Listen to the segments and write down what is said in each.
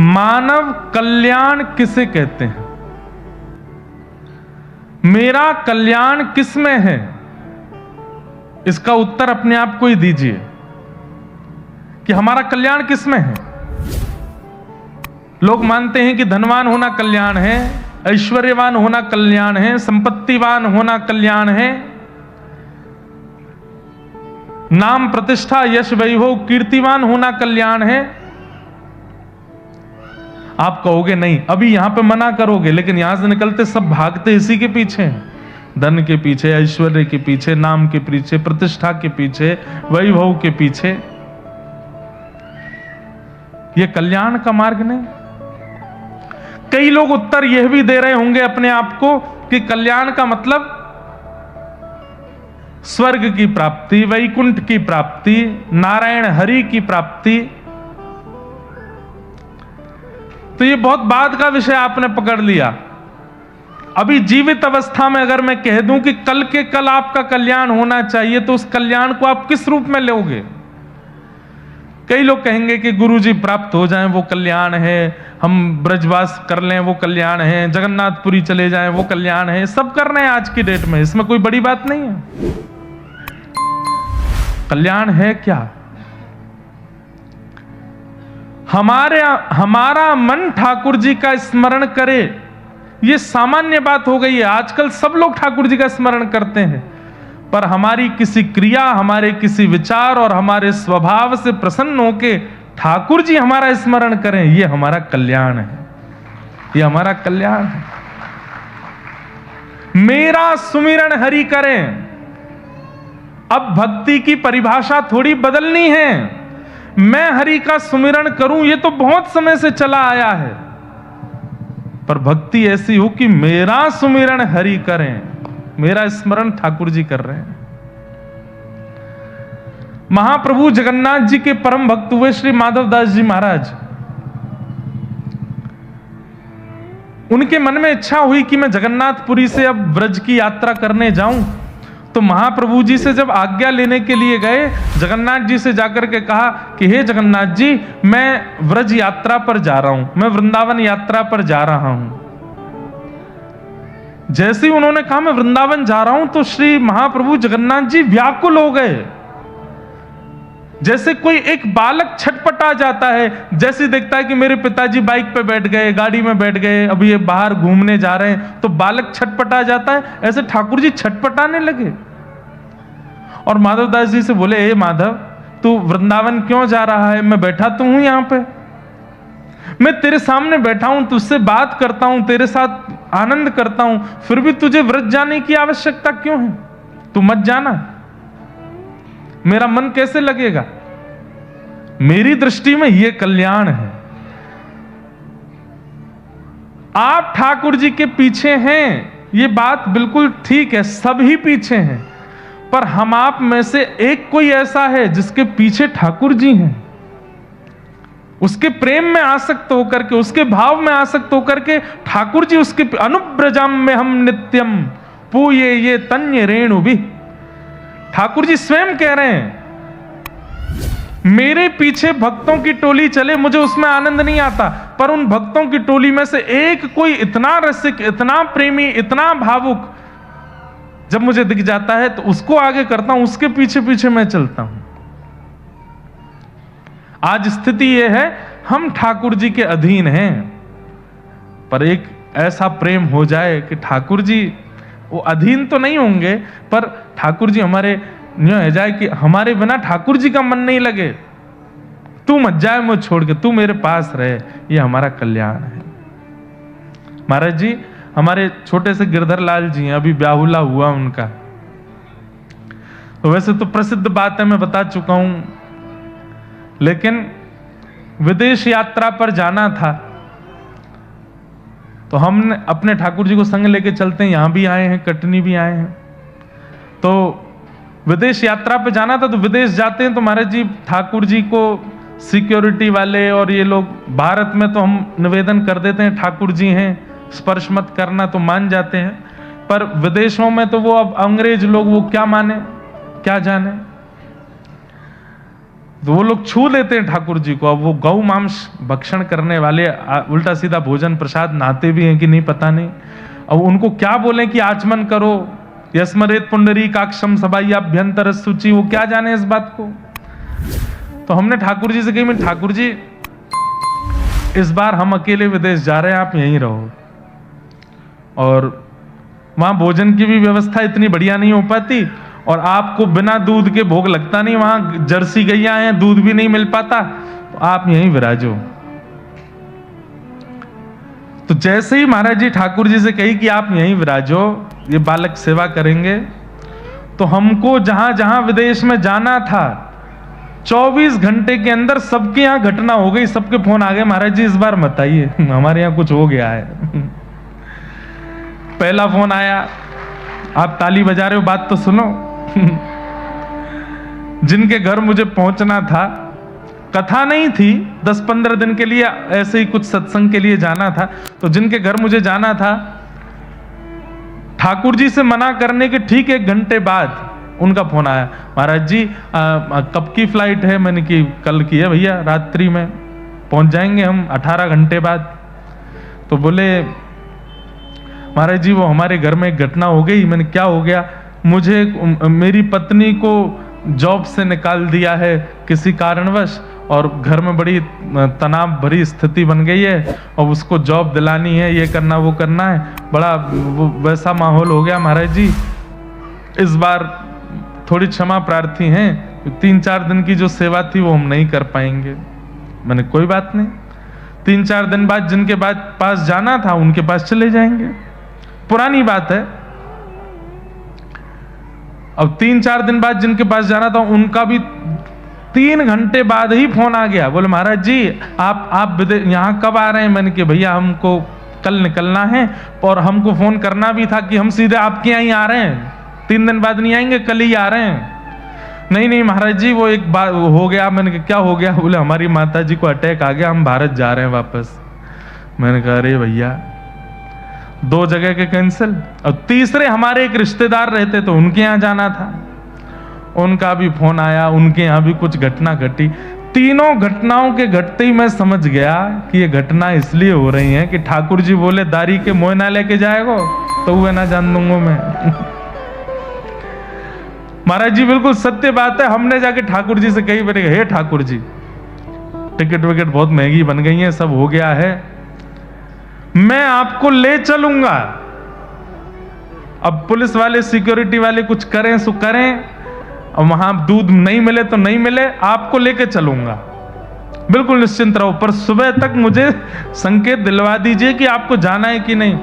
मानव कल्याण किसे कहते हैं? मेरा कल्याण किस में है? इसका उत्तर अपने आप को ही दीजिए कि हमारा कल्याण किस में है। लोग मानते हैं कि धनवान होना कल्याण है, ऐश्वर्यवान होना कल्याण है, संपत्तिवान होना कल्याण है, नाम प्रतिष्ठा यश वैभव कीर्तिवान होना कल्याण है। आप कहोगे नहीं, अभी यहां पे मना करोगे, लेकिन यहां से निकलते सब भागते इसी के पीछे हैं, धन के पीछे, ऐश्वर्य के पीछे, नाम के पीछे, प्रतिष्ठा के पीछे, वैभव के पीछे। यह कल्याण का मार्ग नहीं। कई लोग उत्तर यह भी दे रहे होंगे अपने आप को कि कल्याण का मतलब स्वर्ग की प्राप्ति, वैकुंठ की प्राप्ति, नारायण हरि की प्राप्ति। तो ये बहुत बाद का विषय आपने पकड़ लिया। अभी जीवित अवस्था में अगर मैं कह दूं कि कल के कल आपका कल्याण होना चाहिए, तो उस कल्याण को आप किस रूप में लोगे? कई लोग कहेंगे कि गुरुजी प्राप्त हो जाएं वो कल्याण है, हम ब्रजवास कर लें वो कल्याण है, जगन्नाथपुरी चले जाएं वो कल्याण है। सब कर रहे हैं आज की डेट में, इसमें कोई बड़ी बात नहीं है। कल्याण है क्या? हमारा मन ठाकुर जी का स्मरण करे, यह सामान्य बात हो गई है। आजकल सब लोग ठाकुर जी का स्मरण करते हैं, पर हमारी किसी क्रिया, हमारे किसी विचार और हमारे स्वभाव से प्रसन्न होके ठाकुर जी हमारा स्मरण करें, यह हमारा कल्याण है, यह हमारा कल्याण है। मेरा सुमिरन हरि करें। अब भक्ति की परिभाषा थोड़ी बदलनी है। मैं हरि का सुमिरन करूं, यह तो बहुत समय से चला आया है, पर भक्ति ऐसी हो कि मेरा सुमिरन हरि करें, मेरा स्मरण ठाकुर जी कर रहे हैं। महाप्रभु जगन्नाथ जी के परम भक्त हुए श्री माधवदास जी महाराज, उनके मन में इच्छा हुई कि मैं जगन्नाथपुरी से अब ब्रज की यात्रा करने जाऊं। तो महाप्रभु जी से जब आज्ञा लेने के लिए गए, जगन्नाथ जी से जाकर के कहा कि हे जगन्नाथ जी, मैं ब्रज यात्रा पर जा रहा हूं, मैं वृंदावन यात्रा पर जा रहा हूं। जैसे ही उन्होंने कहा मैं वृंदावन जा रहा हूं, तो श्री महाप्रभु जगन्नाथ जी व्याकुल हो गए। जैसे कोई एक बालक छटपटा जाता है, जैसे देखता है कि मेरे पिताजी बाइक पे बैठ गए, गाड़ी में बैठ गए, अभी ये बाहर घूमने जा रहे हैं, तो बालक छटपटा जाता है, ऐसे ठाकुर जी छटपटाने लगे। और माधवदास जी से बोले, हे माधव, तू वृंदावन क्यों जा रहा है? मैं बैठा तो हूं यहां पे, मैं तेरे सामने बैठा हूं, तुझसे बात करता हूं, तेरे साथ आनंद करता हूं, फिर भी तुझे व्रज जाने की आवश्यकता क्यों है? तू मत जाना, मेरा मन कैसे लगेगा? मेरी दृष्टि में यह कल्याण है। आप ठाकुर जी के पीछे हैं, यह बात बिल्कुल ठीक है, सभी पीछे हैं, पर हम आप में से एक कोई ऐसा है जिसके पीछे ठाकुर जी हैं, उसके प्रेम में आसक्त होकर के, उसके भाव में आसक्त होकर के ठाकुर जी उसके अनुब्रजाम में हम नित्यम पूये ये तन्य रेणु भी। ठाकुर जी स्वयं कह रहे हैं, मेरे पीछे भक्तों की टोली चले, मुझे उसमें आनंद नहीं आता, पर उन भक्तों की टोली में से एक कोई इतना रसिक, इतना प्रेमी, इतना भावुक जब मुझे दिख जाता है तो उसको आगे करता हूं, उसके पीछे पीछे मैं चलता हूं। आज स्थिति यह है, हम ठाकुर जी के अधीन हैं, पर एक ऐसा प्रेम हो जाए कि ठाकुर जी वो अधीन तो नहीं होंगे, पर ठाकुर जी हमारे यूं हो जाए कि हमारे बिना ठाकुर जी का मन नहीं लगे, तू मत जाए मुझे छोड़ के, तू मेरे पास रहे, ये हमारा कल्याण है। महाराज जी, हमारे छोटे से गिरधर लाल जी हैं, अभी ब्याहुला हुआ उनका, तो वैसे तो प्रसिद्ध बात है, मैं बता चुका हूं, लेकिन विदेश यात्रा पर जाना था, तो हम अपने ठाकुर जी को संग लेके चलते हैं, यहां भी आए हैं, कटनी भी आए हैं। तो विदेश यात्रा पे जाना था, तो विदेश जाते हैं तो महाराज जी ठाकुर जी को सिक्योरिटी वाले और ये लोग, भारत में तो हम निवेदन कर देते हैं ठाकुर जी हैं, स्पर्श मत करना, तो मान जाते हैं, पर विदेशों में तो वो अब अंग्रेज लोग, वो क्या माने क्या जाने। तो वो लोग छू लेते हैं ठाकुर जी को। अब वो गौ मांस भक्षण करने वाले उल्टा सीधा भोजन प्रसाद नाते भी हैं कि नहीं पता नहीं। अब उनको क्या बोले कि आचमन करो, यस्मरेत पुंडरी काक्षम सबायाभ्यंतर सूची, वो क्या जाने इस बात को। तो हमने ठाकुर जी से कही, मैं ठाकुर जी इस बार हम अकेले विदेश जा रहे हैं, आप यहीं रहो। और वहां भोजन की भी व्यवस्था इतनी बढ़िया नहीं हो पाती, और आपको बिना दूध के भोग लगता नहीं, वहां जर्सी गैया हैं, दूध भी नहीं मिल पाता, तो आप यहीं विराजो। तो जैसे ही महाराज जी ठाकुर जी से कही कि आप यहीं विराजो, ये बालक सेवा करेंगे, तो हमको जहां जहां विदेश में जाना था 24 घंटे के अंदर सबके यहां घटना हो गई, सबके फोन आ गए, महाराज जी इस बार मत आइए, हमारे यहां कुछ हो गया है। पहला फोन आया, आप ताली बजा रहे हो, बात तो सुनो। जिनके घर मुझे पहुंचना था, कथा नहीं थी, 10-15 दिन के लिए ऐसे ही कुछ सत्संग के लिए जाना था, तो जिनके घर मुझे जाना था, ठाकुर जी से मना करने के ठीक 1 घंटे बाद उनका फोन आया, महाराज जी कब की फ्लाइट है? मैंने की कल की है भैया, रात्रि में पहुंच जाएंगे हम 18 घंटे बाद। तो बोले महाराज जी वो हमारे घर में एक घटना हो गई। मैंने क्या हो गया? मुझे मेरी पत्नी को जॉब से निकाल दिया है किसी कारणवश, और घर में बड़ी तनाव भरी स्थिति बन गई है, और उसको जॉब दिलानी है, ये करना वो करना है, बड़ा वैसा माहौल हो गया महाराज जी। इस बार थोड़ी क्षमा प्रार्थी हैं, 3-4 दिन की जो सेवा थी वो हम नहीं कर पाएंगे। मैंने कोई बात नहीं, 3-4 दिन बाद जिनके पास जाना था उनके पास चले जाएंगे, पुरानी बात है। अब 3-4 दिन बाद जिनके पास जाना था उनका भी 3 घंटे बाद ही फोन आ गया, बोले महाराज जी आप यहाँ कब आ रहे हैं? मैंने कि भैया हमको कल निकलना है, और हमको फोन करना भी था कि हम सीधे आपके यहाँ ही आ रहे हैं, 3 दिन बाद नहीं आएंगे, कल ही आ रहे हैं। नहीं महाराज जी वो एक बार हो गया। मैंने कहा क्या हो गया? बोले हमारी माता जी को अटैक आ गया, हम भारत जा रहे हैं वापस। मैंने कहा अरे भैया 2 जगह के कैंसिल, और तीसरे हमारे एक रिश्तेदार रहते तो उनके यहाँ जाना था, उनका भी फोन आया, उनके यहाँ भी कुछ घटना घटी। तीनों घटनाओं के घटते ही मैं समझ गया कि ये घटना इसलिए हो रही है कि ठाकुर जी बोले दारी के मोह ना लेके जाएगो तो वह ना जान दूंगा मैं। महाराज जी बिल्कुल सत्य बात है। हमने जाके ठाकुर जी से कही, मैंने हे ठाकुर जी टिकट विकेट बहुत महंगी बन गई है, सब हो गया है, मैं आपको ले चलूंगा। अब पुलिस वाले सिक्योरिटी वाले कुछ करें सो करें, और वहां दूध नहीं मिले तो नहीं मिले, आपको लेके चलूंगा, बिल्कुल निश्चिंत रहो, पर सुबह तक मुझे संकेत दिलवा दीजिए कि आपको जाना है कि नहीं।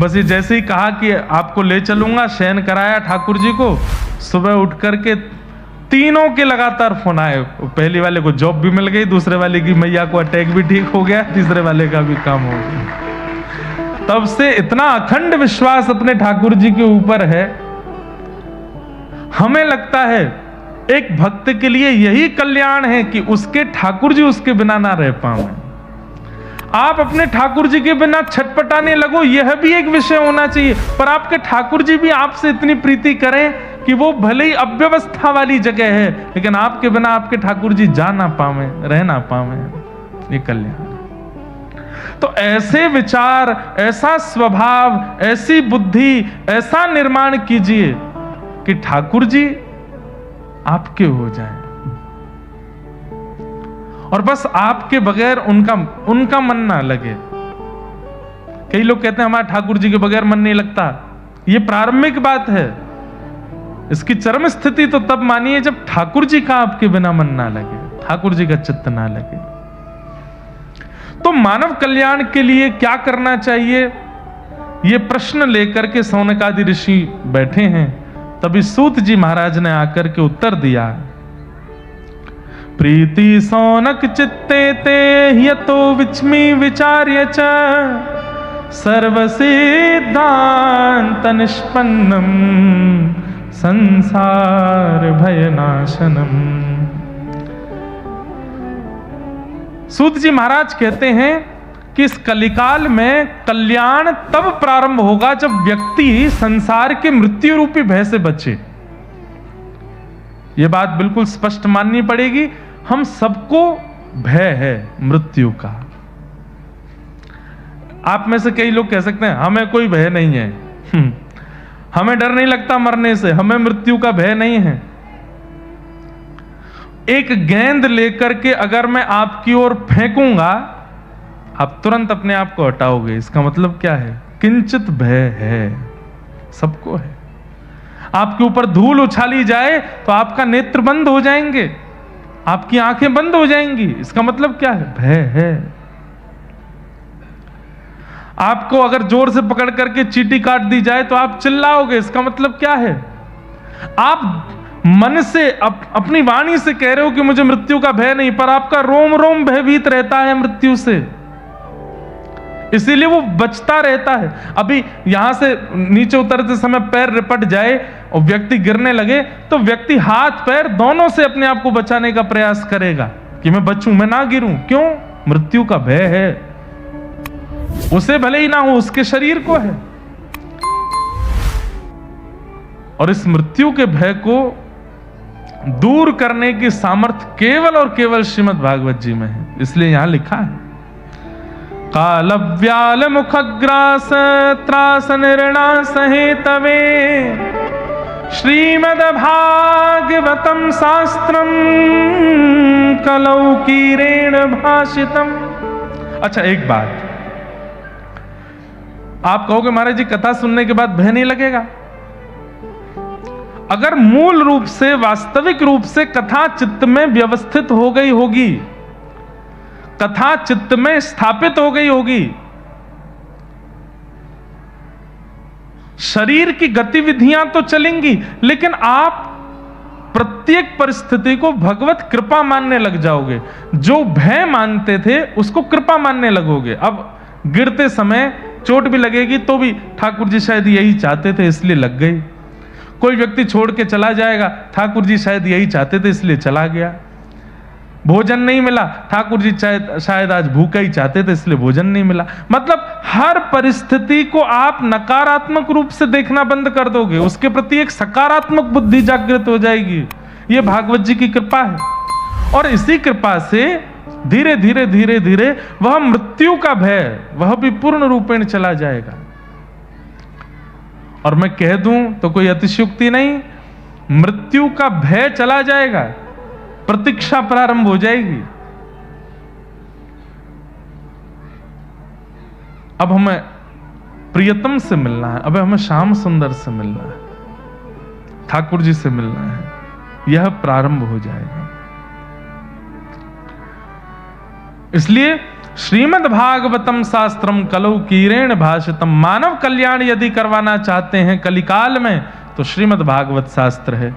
बस ये जैसे ही कहा कि आपको ले चलूंगा, शयन कराया ठाकुर जी को, सुबह उठ करके तीनों के लगातार फोन आए। पहले वाले को जॉब भी मिल गई, दूसरे वाले की मैया को अटैक भी ठीक हो गया, तीसरे वाले का भी काम हो गया। तब से इतना अखंड विश्वास अपने ठाकुर जी के ऊपर है। हमें लगता है एक भक्त के लिए यही कल्याण है कि उसके ठाकुर जी उसके बिना ना रह पाए। आप अपने ठाकुर जी के बिना छटपटाने लगो, यह भी एक विषय होना चाहिए, पर आपके ठाकुर जी भी आपसे इतनी प्रीति करें कि वो भले ही अव्यवस्था वाली जगह है, लेकिन आपके बिना आपके ठाकुर जी जा ना पावे, रह ना पावे, ये कल्याण। तो ऐसे विचार, ऐसा स्वभाव, ऐसी बुद्धि, ऐसा निर्माण कीजिए कि ठाकुर जी आपके हो जाए, और बस आपके बगैर उनका मन ना लगे। कई लोग कहते हैं हमारा ठाकुर जी के बगैर मन नहीं लगता, ये प्रारंभिक बात है। इसकी चरम स्थिति तो तब मानिए जब ठाकुर जी का आपके बिना मन ना लगे, ठाकुर जी का चित्त ना लगे। तो मानव कल्याण के लिए क्या करना चाहिए, ये प्रश्न लेकर के सौनकादि ऋषि बैठे हैं। तभी सूत जी महाराज ने आकर के उत्तर दिया, प्रीति सौनक चित्ते ते यतो विच्मी विचार्य च सर्वसिद्धांत निष्पन्नम संसार भयनाशनम। सूत जी महाराज कहते हैं कि इस कलिकाल में कल्याण तब प्रारंभ होगा जब व्यक्ति संसार के मृत्यु रूपी भय से बचे। ये बात बिल्कुल स्पष्ट माननी पड़ेगी। हम सबको भय है मृत्यु का। आप में से कई लोग कह सकते हैं हमें कोई भय नहीं है, हमें डर नहीं लगता मरने से, हमें मृत्यु का भय नहीं है। एक गेंद लेकर के अगर मैं आपकी ओर फेंकूंगा, आप तुरंत अपने आप को हटाओगे। इसका मतलब क्या है? किंचित भय है, सबको है। आपके ऊपर धूल उछाली जाए तो आपका नेत्र बंद हो जाएंगे, आपकी आंखें बंद हो जाएंगी। इसका मतलब क्या है? भय है। आपको अगर जोर से पकड़ करके चींटी काट दी जाए तो आप चिल्लाओगे। इसका मतलब क्या है? आप मन से अपनी वाणी से कह रहे हो कि मुझे मृत्यु का भय नहीं, पर आपका रोम रोम भयभीत रहता है मृत्यु से, इसीलिए वो बचता रहता है। अभी यहां से नीचे उतरते समय पैर रिपट जाए और व्यक्ति गिरने लगे तो व्यक्ति हाथ पैर दोनों से अपने आप को बचाने का प्रयास करेगा कि मैं बचूं, मैं ना गिरूं। क्यों? मृत्यु का भय है। उसे भले ही ना हो, उसके शरीर को है। और इस मृत्यु के भय को दूर करने की सामर्थ्य केवल और केवल श्रीमद् भागवत जी में है। इसलिए यहां लिखा है, काल व्याल मुखग्रास त्रास निर्णा सहेतवे श्रीमद् भागवतम शास्त्रम कलौ कीरेण भाषितम। अच्छा, एक बात आप कहोगे महाराज जी कथा सुनने के बाद भय नहीं लगेगा। अगर मूल रूप से वास्तविक रूप से कथा चित्त में व्यवस्थित हो गई होगी, कथा चित्त में स्थापित हो गई होगी, शरीर की गतिविधियां तो चलेंगी, लेकिन आप प्रत्येक परिस्थिति को भगवत कृपा मानने लग जाओगे। जो भय मानते थे उसको कृपा मानने लगोगे। अब गिरते समय चोट भी लगेगी तो भी ठाकुर जी शायद यही चाहते थे इसलिए लग गई। कोई व्यक्ति छोड़ के चला जाएगा, ठाकुर जी शायद यही चाहते थे इसलिए चला गया। भोजन नहीं मिला, ठाकुर जी शायद आज भूखा ही चाहते थे इसलिए भोजन नहीं मिला। मतलब हर परिस्थिति को आप नकारात्मक रूप से देखना बंद कर दोगे, उसके प्रति एक सकारात्मक बुद्धि जागृत हो जाएगी। यह भागवत जी की कृपा है। और इसी कृपा से धीरे धीरे धीरे धीरे वह मृत्यु का भय वह भी पूर्ण रूपेण चला जाएगा। और मैं कह दूं तो कोई अतिशयोक्ति नहीं, मृत्यु का भय चला जाएगा, प्रतीक्षा प्रारंभ हो जाएगी। अब हमें प्रियतम से मिलना है, अब हमें श्याम सुंदर से मिलना है, ठाकुर जी से मिलना है, यह प्रारंभ हो जाएगा। इसलिए श्रीमद् भागवतम शास्त्रम कलौ कीरेण भाषितम। मानव कल्याण यदि करवाना चाहते हैं कलिकाल में तो श्रीमद् भागवत शास्त्र है।